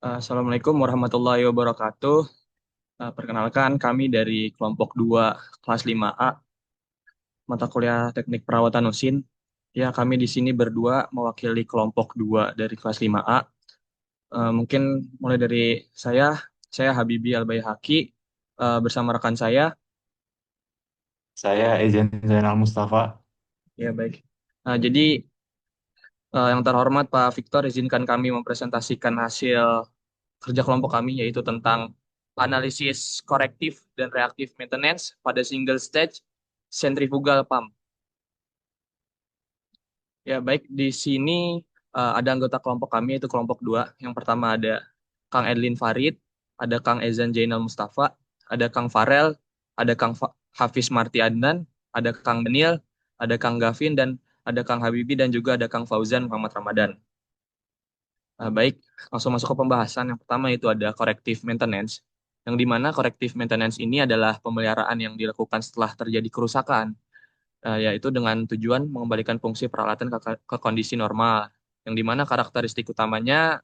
Assalamualaikum warahmatullahi wabarakatuh. Perkenalkan kami dari kelompok 2 kelas 5A mata kuliah Teknik Perawatan Mesin. Ya, kami di sini berdua mewakili kelompok 2 dari kelas 5A. Mungkin mulai dari saya, saya Habibi Albayhaqi bersama rekan saya. Saya Ejen Zainal Mustafa. Ya, baik. Jadi yang terhormat Pak Victor, izinkan kami mempresentasikan hasil kerja kelompok kami yaitu tentang analisis korektif dan reaktif maintenance pada single stage centrifugal pump. Ya, baik di sini ada anggota kelompok kami yaitu kelompok 2. Yang pertama ada Kang Edlin Farid, ada Kang Ezan Jainal Mustafa, ada Kang Farel, ada Hafiz Marti Adnan, ada Kang Benil, ada Kang Gavin dan ada Kang Habibi dan juga ada Kang Fauzan Muhammad Ramadan. Baik, langsung masuk ke pembahasan. Yang pertama itu ada corrective maintenance, yang dimana corrective maintenance ini adalah pemeliharaan yang dilakukan setelah terjadi kerusakan, yaitu dengan tujuan mengembalikan fungsi peralatan ke kondisi normal. Yang dimana karakteristik utamanya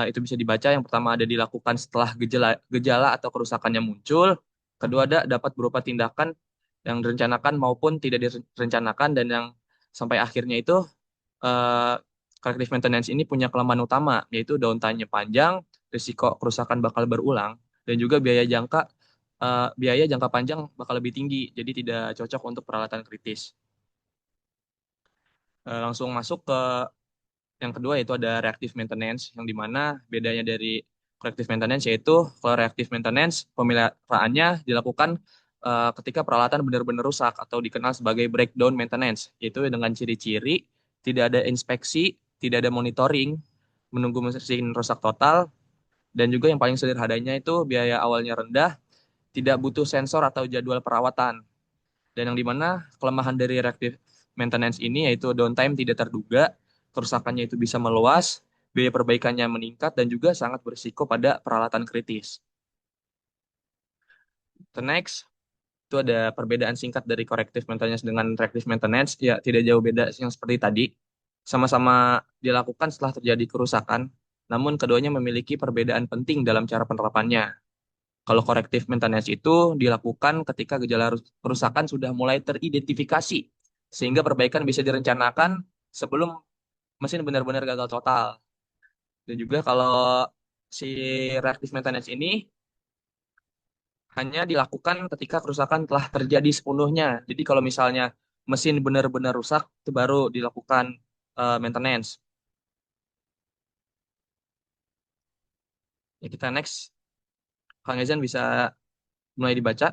itu bisa dibaca yang pertama ada dilakukan setelah gejala atau kerusakannya muncul, kedua ada dapat berupa tindakan yang direncanakan maupun tidak direncanakan, dan yang sampai akhirnya itu eh, corrective maintenance ini punya kelemahan utama, yaitu downtime-nya panjang, risiko kerusakan bakal berulang, dan juga biaya jangka panjang bakal lebih tinggi, jadi tidak cocok untuk peralatan kritis. Langsung masuk ke yang kedua yaitu ada reactive maintenance, yang dimana bedanya dari corrective maintenance yaitu kalau reactive maintenance pemeliharaannya dilakukan ketika peralatan benar-benar rusak atau dikenal sebagai breakdown maintenance, yaitu dengan ciri-ciri tidak ada inspeksi, tidak ada monitoring, menunggu mesin rusak total, dan juga yang paling sederhananya itu biaya awalnya rendah, tidak butuh sensor atau jadwal perawatan. Dan yang dimana kelemahan dari reactive maintenance ini yaitu downtime tidak terduga, kerusakannya itu bisa meluas, biaya perbaikannya meningkat, dan juga sangat berisiko pada peralatan kritis. The next, itu ada perbedaan singkat dari corrective maintenance dengan reactive maintenance. Ya, tidak jauh beda yang seperti tadi. Sama-sama dilakukan setelah terjadi kerusakan, namun keduanya memiliki perbedaan penting dalam cara penerapannya. Kalau corrective maintenance itu dilakukan ketika gejala kerusakan sudah mulai teridentifikasi, sehingga perbaikan bisa direncanakan sebelum mesin benar-benar gagal total. Dan juga kalau si reactive maintenance ini hanya dilakukan ketika kerusakan telah terjadi sepenuhnya. Jadi kalau misalnya mesin benar-benar rusak, itu baru dilakukan maintenance. Ya, kita next. Kang Ezan bisa mulai dibaca.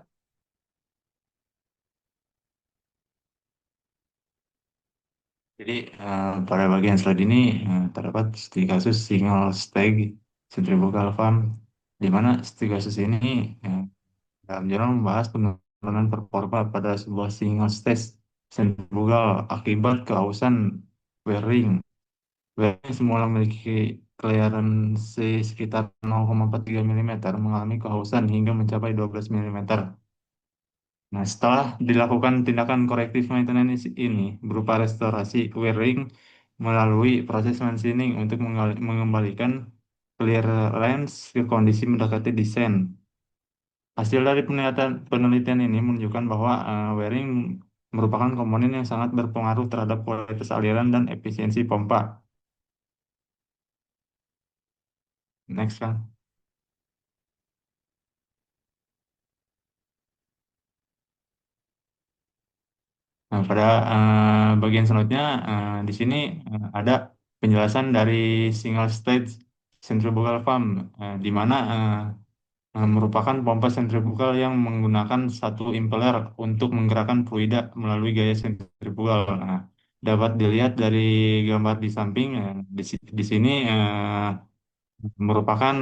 Jadi pada bagian slide ini terdapat studi kasus single stage centrifugal farm, di mana studi kasus ini eh, dalam jurnal membahas penurunan performa pada sebuah single stage centrifugal akibat kehausan wearing. Wearing semula memiliki clearance sekitar 0,43 mm mengalami kehausan hingga mencapai 12 mm. Nah, setelah dilakukan tindakan korektif maintenance ini berupa restorasi wearing melalui proses machining untuk mengembalikan clearance ke kondisi mendekati desain. Hasil dari penelitian ini menunjukkan bahwa wearing merupakan komponen yang sangat berpengaruh terhadap kualitas aliran dan efisiensi pompa. Next, kan. Nah, pada bagian selanjutnya, di sini ada penjelasan dari single stage centrifugal pump, di mana merupakan pompa sentrifugal yang menggunakan satu impeller untuk menggerakkan fluida melalui gaya sentrifugal. Nah, dapat dilihat dari gambar di samping, di sini merupakan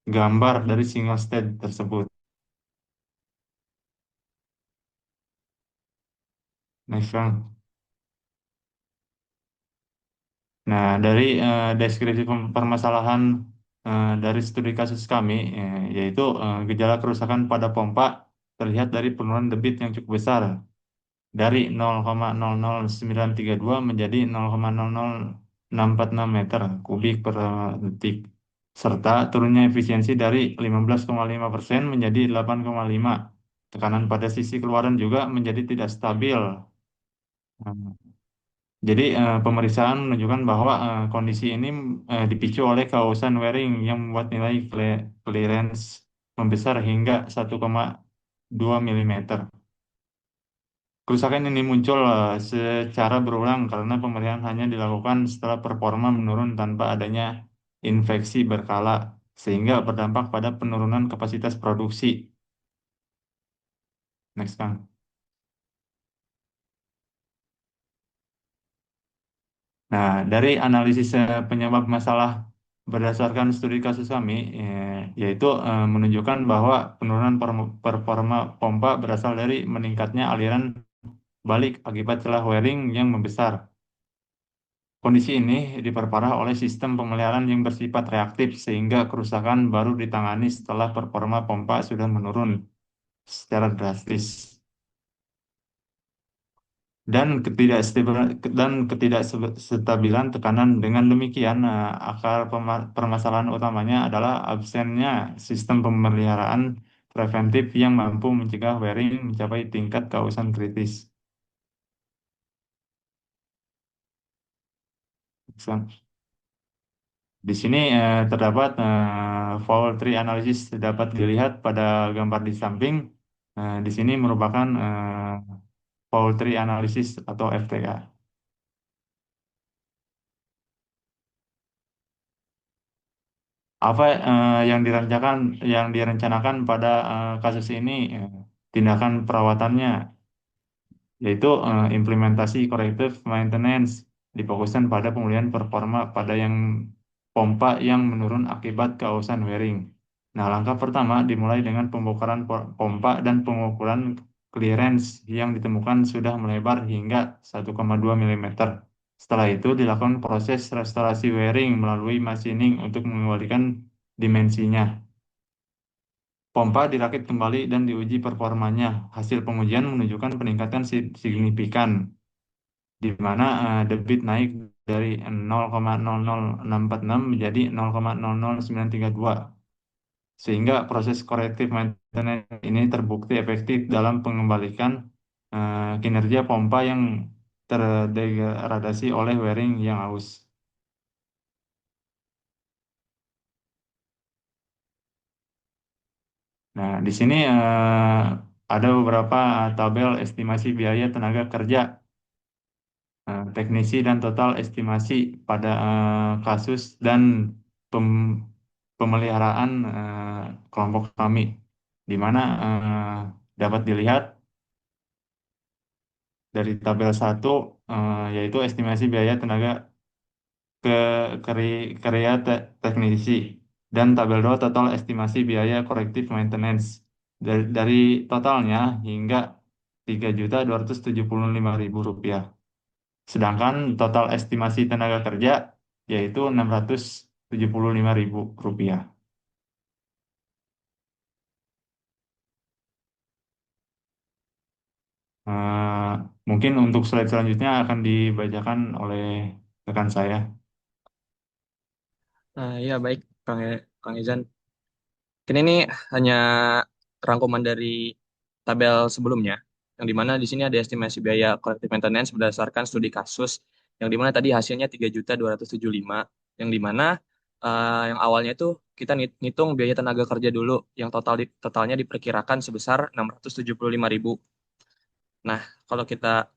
gambar dari single stage tersebut. Next, Bang. Nah, dari deskripsi permasalahan dari studi kasus kami, yaitu gejala kerusakan pada pompa terlihat dari penurunan debit yang cukup besar dari 0,00932 menjadi 0,00646 meter kubik per detik. serta turunnya efisiensi dari 15,5% menjadi 8,5. Tekanan pada sisi keluaran juga menjadi tidak stabil. Nah, jadi pemeriksaan menunjukkan bahwa kondisi ini dipicu oleh kausan wearing yang membuat nilai clearance membesar hingga 1,2 mm. Kerusakan ini muncul secara berulang karena pemeriksaan hanya dilakukan setelah performa menurun tanpa adanya infeksi berkala, sehingga berdampak pada penurunan kapasitas produksi. Next, Kang. Nah, dari analisis penyebab masalah berdasarkan studi kasus kami, yaitu menunjukkan bahwa penurunan performa pompa berasal dari meningkatnya aliran balik akibat celah wearing yang membesar. Kondisi ini diperparah oleh sistem pemeliharaan yang bersifat reaktif sehingga kerusakan baru ditangani setelah performa pompa sudah menurun secara drastis. Dan ketidakstabilan tekanan. Dengan demikian, akar permasalahan utamanya adalah absennya sistem pemeliharaan preventif yang mampu mencegah wearing mencapai tingkat kausan kritis. Di sini terdapat fault tree analysis dapat dilihat pada gambar di samping. Di sini merupakan fault tree analysis atau FTA. Apa yang direncanakan pada kasus ini, tindakan perawatannya, yaitu implementasi corrective maintenance difokuskan pada pemulihan performa pada yang pompa yang menurun akibat kausan wearing. Nah, langkah pertama dimulai dengan pembongkaran pompa dan pengukuran clearance yang ditemukan sudah melebar hingga 1,2 mm. Setelah itu dilakukan proses restorasi wearing melalui machining untuk mengembalikan dimensinya. Pompa dirakit kembali dan diuji performanya. Hasil pengujian menunjukkan peningkatan signifikan, di mana debit naik dari 0,00646 menjadi 0,00932, sehingga proses corrective maintenance ini terbukti efektif dalam mengembalikan kinerja pompa yang terdegradasi oleh wearing yang aus. Nah, di sini ada beberapa tabel estimasi biaya tenaga kerja teknisi dan total estimasi pada kasus dan pem- pemeliharaan kelompok kami, di mana dapat dilihat dari tabel 1, yaitu estimasi biaya tenaga ke teknisi, dan tabel 2 total estimasi biaya corrective maintenance. Dari totalnya hingga 3.275.000 rupiah. Sedangkan total estimasi tenaga kerja yaitu 675.000 rupiah. Eh, Mungkin untuk slide selanjutnya akan dibacakan oleh rekan saya. Nah, ya baik, Kang Izan. Ini nih hanya rangkuman dari tabel sebelumnya, yang dimana di sini ada estimasi biaya collective maintenance berdasarkan studi kasus, yang dimana tadi hasilnya 3.275, yang dimana yang awalnya itu kita ngitung biaya tenaga kerja dulu, yang totalnya diperkirakan sebesar 675.000. Nah, kalau kita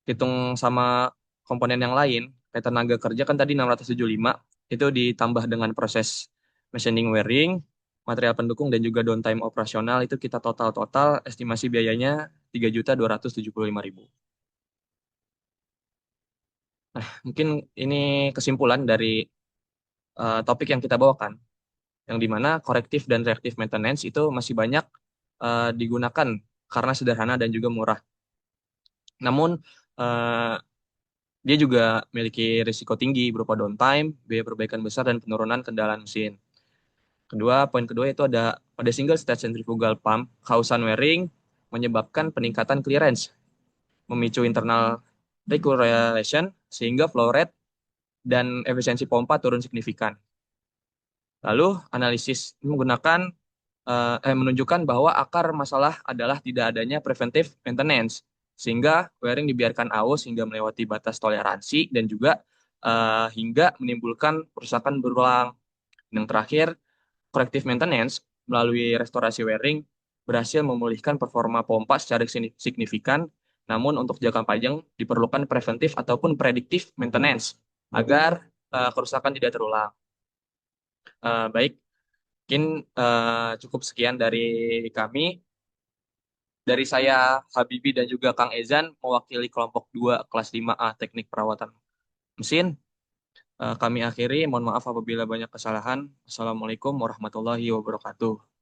hitung sama komponen yang lain, kayak tenaga kerja kan tadi 675, itu ditambah dengan proses machining wearing, material pendukung, dan juga downtime operasional, itu kita total-total estimasi biayanya 3.275.000. Mungkin ini kesimpulan dari topik yang kita bawakan, yang dimana korektif dan reaktif maintenance itu masih banyak digunakan karena sederhana dan juga murah. Namun, eh, dia juga memiliki risiko tinggi berupa downtime, biaya perbaikan besar, dan penurunan kendala mesin. Poin kedua itu ada pada single stage centrifugal pump, kausan wearing menyebabkan peningkatan clearance, memicu internal recirculation sehingga flow rate dan efisiensi pompa turun signifikan. Lalu analisis ini menunjukkan bahwa akar masalah adalah tidak adanya preventive maintenance, sehingga wiring dibiarkan aus hingga melewati batas toleransi dan juga hingga menimbulkan kerusakan berulang. Yang terakhir, corrective maintenance melalui restorasi wiring berhasil memulihkan performa pompa secara signifikan, namun untuk jangka panjang diperlukan preventif ataupun predictive maintenance agar kerusakan tidak terulang. Baik, mungkin cukup sekian dari kami. Dari saya, Habibi dan juga Kang Ezan, mewakili kelompok 2 kelas 5A Teknik Perawatan Mesin. Kami akhiri, mohon maaf apabila banyak kesalahan. Assalamualaikum warahmatullahi wabarakatuh.